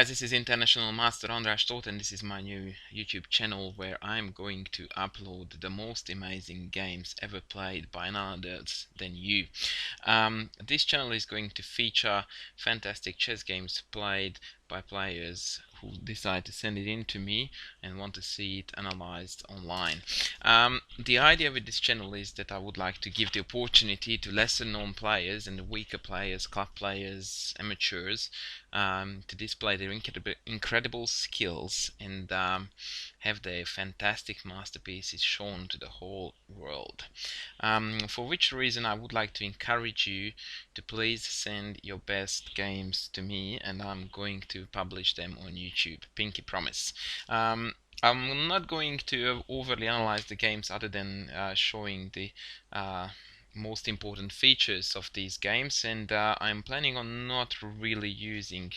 guys, this is International Master András Tóth, and this is my new YouTube channel where I'm going to upload the most amazing games ever played by none others than you. This channel is going to feature fantastic chess games played by players who decide to send it in to me and want to see it analyzed online. The idea with this channel is that I would like to give the opportunity to lesser known players and weaker players, club players, amateurs, to display their incredible skills and have their fantastic masterpieces shown to the whole world. For which reason I would like to encourage you to please send your best games to me, and I'm going to publish them on YouTube. Pinky promise. I'm not going to overly analyze the games other than showing the most important features of these games, and I'm planning on not really using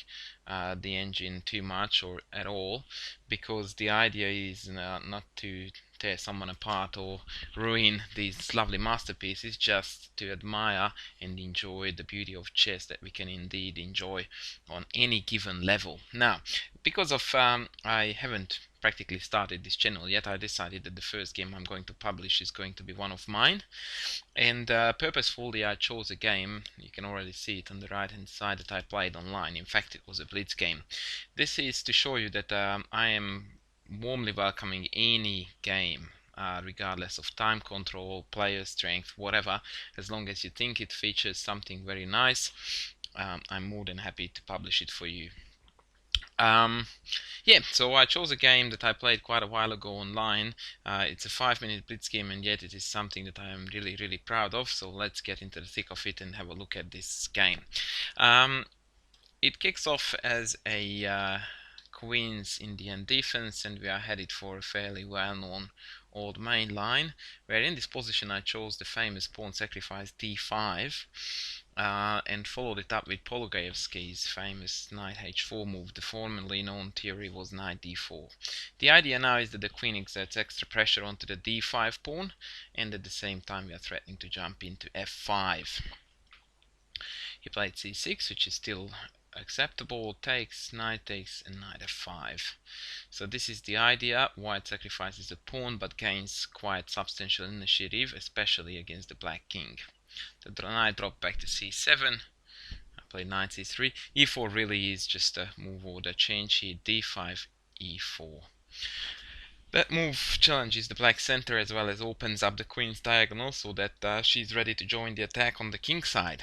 the engine too much or at all, because the idea is not to tear someone apart or ruin these lovely masterpieces, just to admire and enjoy the beauty of chess that we can indeed enjoy on any given level. Now, because of I haven't practically started this channel yet, I decided that the first game I'm going to publish is going to be one of mine, and purposefully I chose a game, you can already see it on the right hand side, that I played online. In fact, it was a blitz game. This is to show you that I am warmly welcoming any game, regardless of time control, player strength, whatever, as long as you think it features something very nice. I'm more than happy to publish it for you. Yeah, so I chose a game that I played quite a while ago online. It's a 5-minute blitz game, and yet it is something that I am really proud of. So let's get into the thick of it and have a look at this game. It kicks off as a Queen's Indian defense, and we are headed for a fairly well-known old main line, where in this position I chose the famous pawn sacrifice d5, and followed it up with Pologaevsky's famous knight h4 move. The formerly known theory was knight d4. The idea now is that the queen exerts extra pressure onto the d5 pawn, and at the same time we are threatening to jump into f5. He played c6, which is still acceptable. Takes, knight takes, and knight f5. So this is the idea. White sacrifices a pawn but gains quite substantial initiative, especially against the black king. The knight dropped back to c7. I played knight c3. e4 really is just a move order change here. d5, e4. That move challenges the black center as well as opens up the queen's diagonal so that she's ready to join the attack on the king side,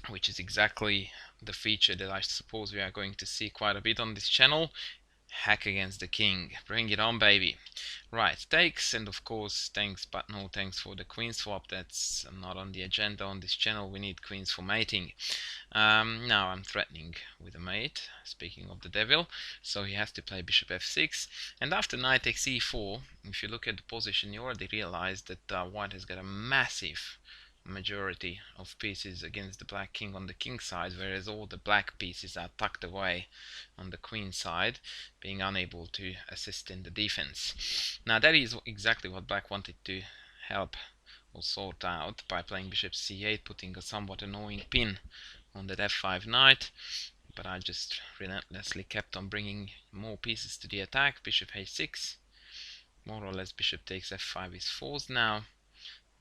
which is exactly the feature that I suppose we are going to see quite a bit on this channel. Hack against the king. Bring it on, baby. Right, takes, and of course thanks but no thanks for the queen swap. That's not on the agenda on this channel. We need queens for mating. Now I'm threatening with a mate, speaking of the devil, so he has to play bishop f6, and after knight takes e4, if you look at the position, you already realize that white has got a massive majority of pieces against the black king on the king side, whereas all the black pieces are tucked away on the queen side, being unable to assist in the defense. Now that is exactly what black wanted to help or sort out by playing bishop c8, putting a somewhat annoying pin on that f5 knight, but I just relentlessly kept on bringing more pieces to the attack. Bishop h6, more or less bishop takes f5 is forced now.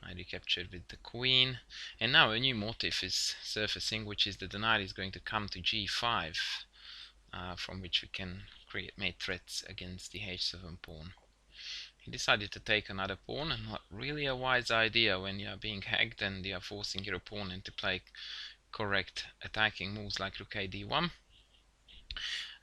I recaptured with the queen, and now a new motif is surfacing, which is that the knight is going to come to g5, from which we can create mate threats against the h7 pawn. He decided to take another pawn, and not really a wise idea when you are being hacked and you are forcing your opponent to play correct attacking moves like rook a d1.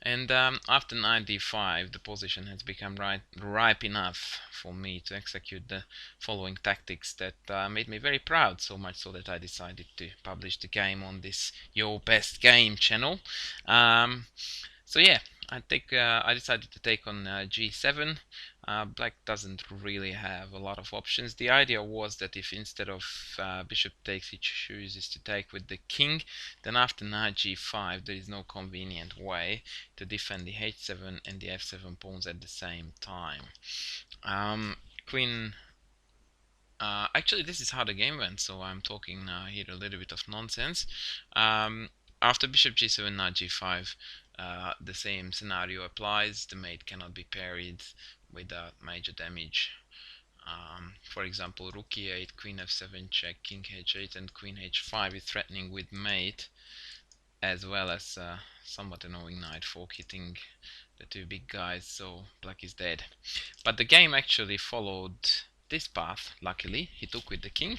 And after knight d5, the position has become ripe enough for me to execute the following tactics that made me very proud, so much so that I decided to publish the game on this Your Best Game channel. So yeah, I decided to take on g7. Black doesn't really have a lot of options. The idea was that if instead of bishop takes he chooses to take with the king, then after knight g5 there is no convenient way to defend the h7 and the f7 pawns at the same time. Queen actually, this is how the game went, so I'm talking here a little bit of nonsense. After bishop g7, knight g5, the same scenario applies. The mate cannot be parried without major damage. For example, rook e8, queen f7 check, king h8, and queen h5 is threatening with mate, as well as somewhat annoying knight fork hitting the two big guys, so black is dead. But the game actually followed this path. Luckily, he took with the king,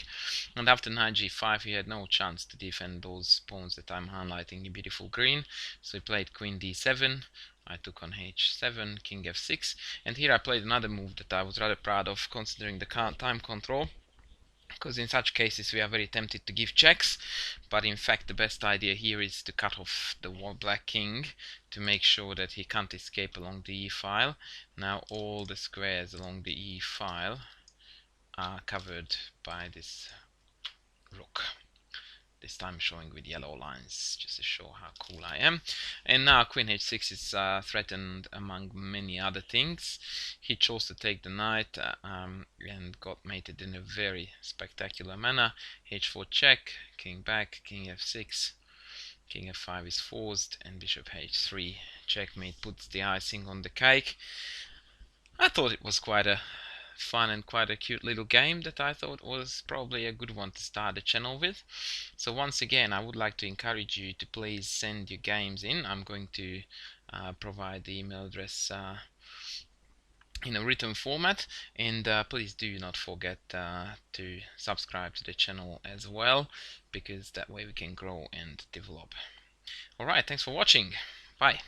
and after knight g5 he had no chance to defend those pawns that I'm highlighting in beautiful green, so he played queen d7. I took on h7, king f6, and here I played another move that I was rather proud of, considering the time control, because in such cases we are very tempted to give checks, but in fact the best idea here is to cut off the black king to make sure that he can't escape along the e file. Now all the squares along the e file are covered by this rook. This time showing with yellow lines, just to show how cool I am. And now queen h6 is threatened among many other things. He chose to take the knight and got mated in a very spectacular manner. h4 check, king back, king f6, king f5 is forced, and bishop h3 checkmate puts the icing on the cake. I thought it was quite a fun and quite a cute little game that I thought was probably a good one to start the channel with. So once again, I would like to encourage you to please send your games in. I'm going to provide the email address in a written format, and please do not forget to subscribe to the channel as well, because that way we can grow and develop. Alright, thanks for watching. Bye.